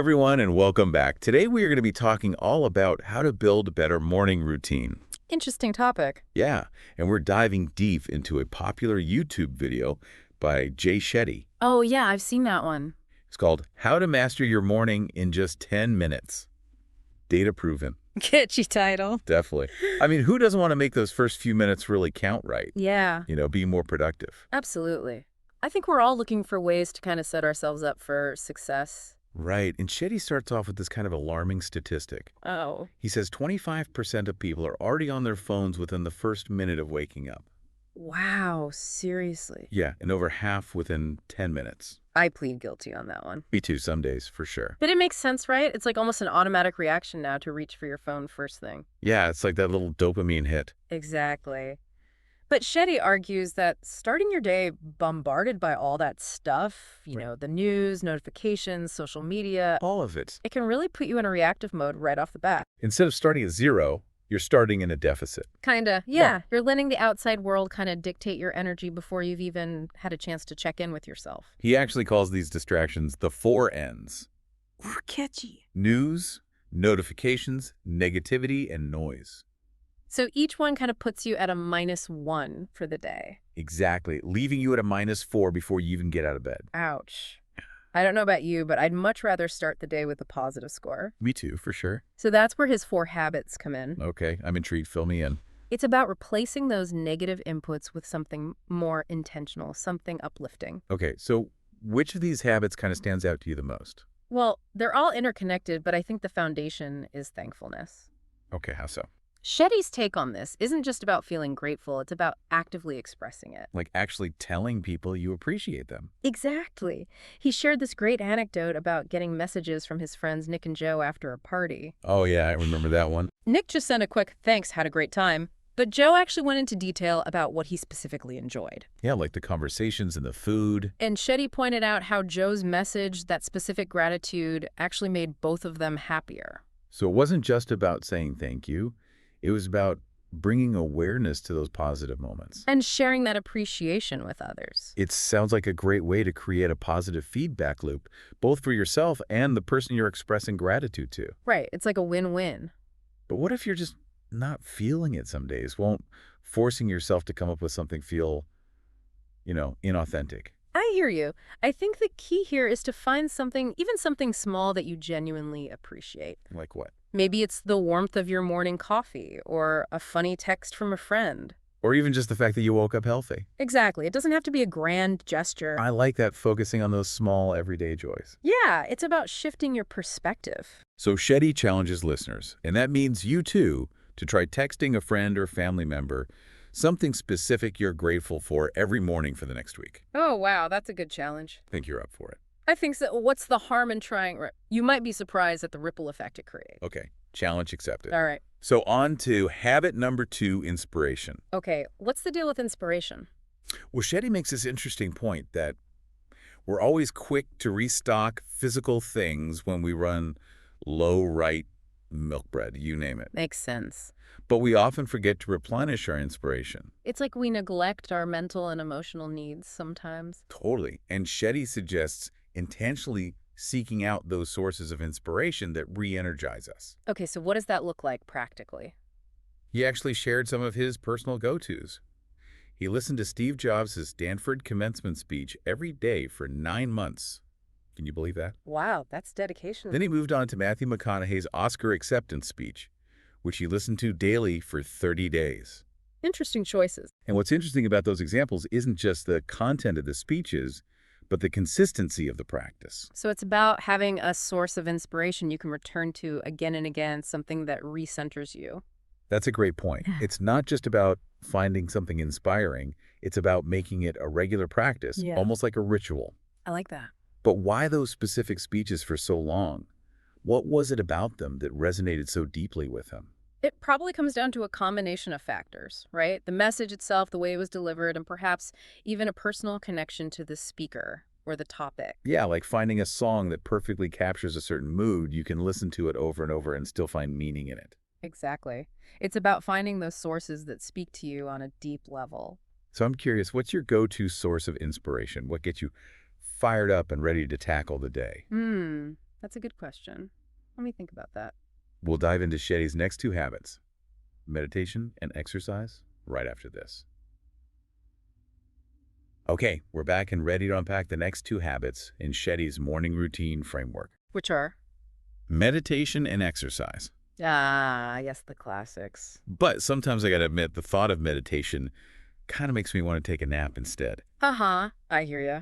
everyone, and welcome back. Today, we are going to be talking all about how to build a better morning routine. Interesting topic. Yeah, and we're diving deep into a popular YouTube video by Shetty. Oh, yeah, I've seen that one. It's called How to Master Your Morning in Just 10 Minutes. Data proven. Catchy title. Definitely. I mean, who doesn't want to make those first few minutes really count right? Yeah. Be more productive. Absolutely. I think we're all looking for ways to kind of set ourselves up for success. Right, and Shetty starts off with this kind of alarming statistic. Oh. He says 25% of people are already on their phones within the first minute of waking up. Wow, seriously. Yeah, and over half within 10 minutes. I plead guilty on that one. Me too, some days, for sure. But it makes sense, right? It's like almost an automatic reaction now to reach for your phone first thing. Yeah, it's like that little dopamine hit. Exactly. But Shetty argues that starting your day bombarded by all that stuff, the news, notifications, social media, All of it. it can really put you in a reactive mode right off the bat. Instead of starting at zero, you're starting in a deficit. Kinda, yeah. You're letting the outside world kind of dictate your energy before you've even had a chance to check in with yourself. He actually calls these distractions the 4 N's. Catchy. News, notifications, negativity, and noise. So each one kind of puts you at a -1 for the day. Exactly, leaving you at a -4 before you even get out of bed. Ouch. I don't know about you, but I'd much rather start the day with a positive score. Me too, for sure. So that's where his 4 habits come in. Okay, I'm intrigued. Fill me in. It's about replacing those negative inputs with something more intentional, something uplifting. Okay, so which of these habits kind of stands out to you the most? Well, they're all interconnected, but I think the foundation is thankfulness. Okay, how so? Shetty's take on this isn't just about feeling grateful, it's about actively expressing it. Like actually telling people you appreciate them. Exactly. He shared this great anecdote about getting messages from his friends Nick and Joe after a party. Oh yeah, I remember that one. Nick just sent a quick, "Thanks, had a great time." But Joe actually went into detail about what he specifically enjoyed. Yeah, like the conversations and the food. And Shetty pointed out how Joe's message, that specific gratitude, actually made both of them happier. So it wasn't just about saying thank you. It was about bringing awareness to those positive moments. And sharing that appreciation with others. It sounds like a great way to create a positive feedback loop, both for yourself and the person you're expressing gratitude to. Right, it's like a win-win. But what if you're just not feeling it some days? Won't forcing yourself to come up with something feel, inauthentic? I hear you. I think the key here is to find something, even something small that you genuinely appreciate. Like what? Maybe it's the warmth of your morning coffee or a funny text from a friend. Or even just the fact that you woke up healthy. Exactly. It doesn't have to be a grand gesture. I like that, focusing on those small everyday joys. Yeah, it's about shifting your perspective. So Shetty challenges listeners, and that means you too, to try texting a friend or family member something specific you're grateful for every morning for the next week. Oh, wow, that's a good challenge. I think you're up for it. I think so. What's the harm in trying? You might be surprised at the ripple effect it creates. Okay, challenge accepted. All right. So on to habit number 2, inspiration. Okay, what's the deal with inspiration? Well, Shetty makes this interesting point that we're always quick to restock physical things when we run low right milk bread, you name it. Makes sense. But we often forget to replenish our inspiration. It's like we neglect our mental and emotional needs sometimes. Totally. And Shetty suggests intentionally seeking out those sources of inspiration that re-energize us. Okay, so what does that look like practically? He actually shared some of his personal go-tos. He listened to Steve Jobs' Stanford commencement speech every day for 9 months. Can you believe that? Wow, that's dedication. Then he moved on to Matthew McConaughey's Oscar acceptance speech, which he listened to daily for 30 days. Interesting choices. And what's interesting about those examples isn't just the content of the speeches, but the consistency of the practice. So it's about having a source of inspiration you can return to again and again, something that recenters you. That's a great point. It's not just about finding something inspiring. It's about making it a regular practice, almost like a ritual. I like that. But why those specific speeches for so long? What was it about them that resonated so deeply with him? It probably comes down to a combination of factors, right? The message itself, the way it was delivered, and perhaps even a personal connection to the speaker or the topic. Yeah, like finding a song that perfectly captures a certain mood. You can listen to it over and over and still find meaning in it. Exactly. It's about finding those sources that speak to you on a deep level. So I'm curious, what's your go-to source of inspiration? What gets you fired up and ready to tackle the day? That's a good question. Let me think about that. We'll dive into Shetty's next two habits, meditation and exercise, right after this. Okay, we're back and ready to unpack the next two habits in Shetty's morning routine framework. Which are? Meditation and exercise. Ah, yes, the classics. But sometimes I gotta admit, the thought of meditation kind of makes me want to take a nap instead. Uh-huh, I hear ya.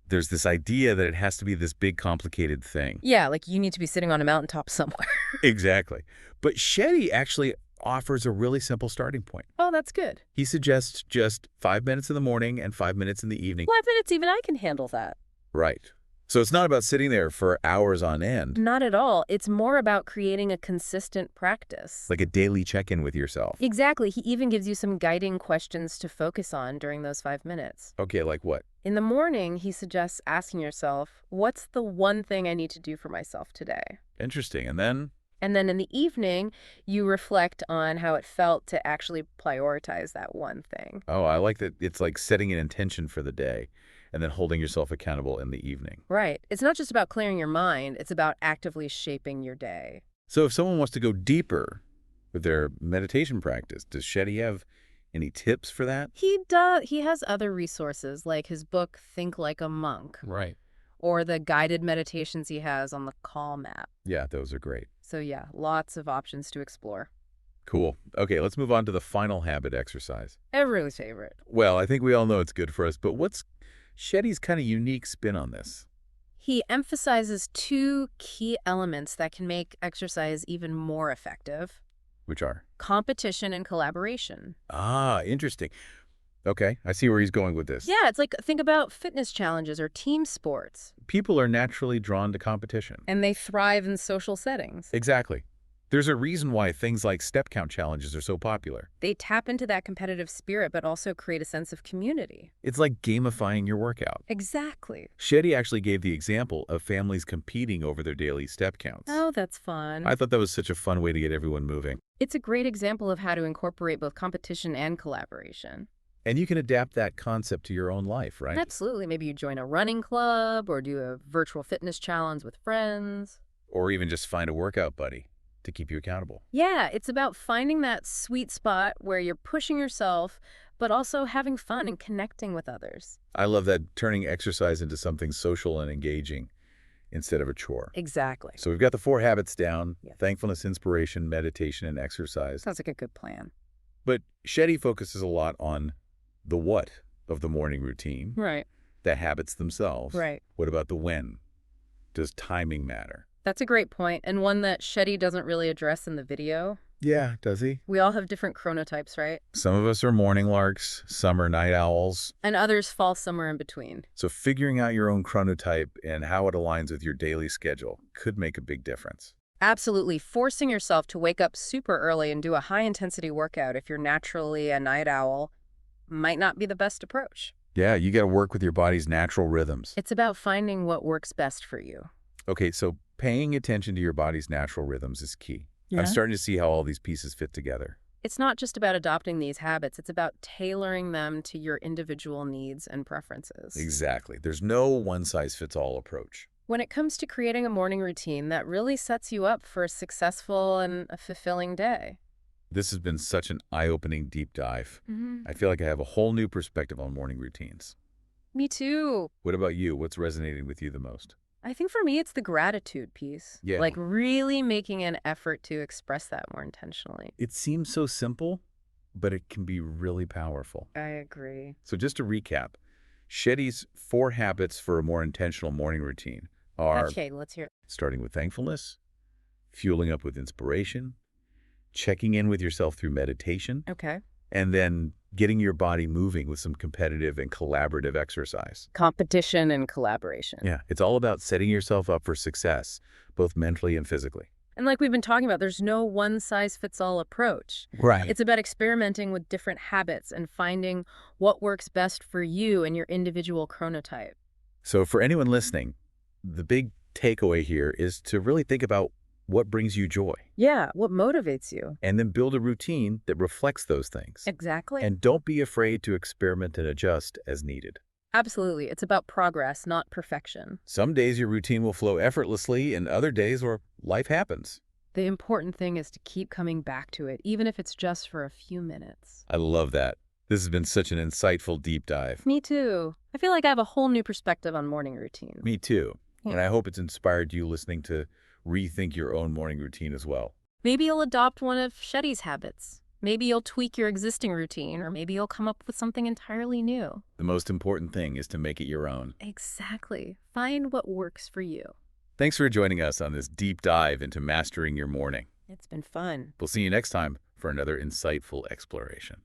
There's this idea that it has to be this big, complicated thing. Yeah, like you need to be sitting on a mountaintop somewhere. Exactly. But Shetty actually offers a really simple starting point. Oh, that's good. He suggests just 5 minutes in the morning and 5 minutes in the evening. 5 minutes, even I can handle that. Right. So it's not about sitting there for hours on end, Not at all. It's more about creating a consistent practice. like a daily check-in with yourself. Exactly. He even gives you some guiding questions to focus on during those 5 minutes. Okay, like what? In the morning, he suggests asking yourself, what's the one thing I need to do for myself today? Interesting. And then? And then in the evening, you reflect on how it felt to actually prioritize that one thing. Oh, I like that it's like setting an intention for the day and then holding yourself accountable in the evening. Right. It's not just about clearing your mind. It's about actively shaping your day. So if someone wants to go deeper with their meditation practice, does Shetty have any tips for that? He does. He has other resources like his book, Think Like a Monk, Right. or the guided meditations he has on the Calm app. Yeah, those are great. So yeah, lots of options to explore. Cool. Okay, let's move on to the final habit, exercise. Everyone's favorite. Well, I think we all know it's good for us, but what's Shetty's kind of unique spin on this? He emphasizes two key elements that can make exercise even more effective: Which are? competition and collaboration. Ah, interesting. Okay, I see where he's going with this. Yeah, it's like, think about fitness challenges or team sports. People are naturally drawn to competition. And they thrive in social settings. Exactly. There's a reason why things like step count challenges are so popular. They tap into that competitive spirit, but also create a sense of community. It's like gamifying your workout. Exactly. Shetty actually gave the example of families competing over their daily step counts. Oh, that's fun. I thought that was such a fun way to get everyone moving. It's a great example of how to incorporate both competition and collaboration. And you can adapt that concept to your own life, right? Absolutely. Maybe you join a running club or do a virtual fitness challenge with friends. Or even just find a workout buddy to keep you accountable. Yeah, it's about finding that sweet spot where you're pushing yourself, but also having fun and connecting with others. I love that, turning exercise into something social and engaging instead of a chore. Exactly. So we've got the 4 habits down: Yeah. thankfulness, inspiration, meditation, and exercise. Sounds like a good plan. But Shetty focuses a lot on the what of the morning routine, Right. the habits themselves. Right. What about the when? Does timing matter? That's a great point, and one that Shetty doesn't really address in the video. Yeah, does he? We all have different chronotypes, right? Some of us are morning larks, some are night owls. And others fall somewhere in between. So figuring out your own chronotype and how it aligns with your daily schedule could make a big difference. Absolutely. Forcing yourself to wake up super early and do a high-intensity workout if you're naturally a night owl might not be the best approach. Yeah, you got to work with your body's natural rhythms. It's about finding what works best for you. Okay, so paying attention to your body's natural rhythms is key. I'm starting to see how all these pieces fit together. It's not just about adopting these habits, it's about tailoring them to your individual needs and preferences. Exactly. There's no one-size-fits-all approach. When it comes to creating a morning routine that really sets you up for a successful and a fulfilling day. This has been such an eye-opening deep dive. Mm-hmm. I feel like I have a whole new perspective on morning routines. Me too. What about you? What's resonating with you the most? I think for me, it's the gratitude piece. Yeah. Like really making an effort to express that more intentionally. It seems so simple, but it can be really powerful. I agree. So just to recap, Shetty's 4 habits for a more intentional morning routine are Okay, let's hear it. starting with thankfulness, fueling up with inspiration, checking in with yourself through meditation, Okay. and then getting your body moving with some competitive and collaborative exercise. Competition and collaboration. Yeah, it's all about setting yourself up for success, both mentally and physically. And like we've been talking about, there's no one-size-fits-all approach. Right. It's about experimenting with different habits and finding what works best for you and your individual chronotype. So for anyone listening, the big takeaway here is to really think about what brings you joy, Yeah, what motivates you? and then build a routine that reflects those things. Exactly. And don't be afraid to experiment and adjust as needed. Absolutely. It's about progress, not perfection. Some days your routine will flow effortlessly, and other days where life happens. The important thing is to keep coming back to it, even if it's just for a few minutes. I love that. This has been such an insightful deep dive. Me too. I feel like I have a whole new perspective on morning routine. Me too. Yeah. And I hope it's inspired you listening to rethink your own morning routine as well. Maybe you'll adopt one of Shetty's habits. Maybe you'll tweak your existing routine, or maybe you'll come up with something entirely new. The most important thing is to make it your own. Exactly. Find what works for you. Thanks for joining us on this deep dive into mastering your morning. It's been fun. We'll see you next time for another insightful exploration.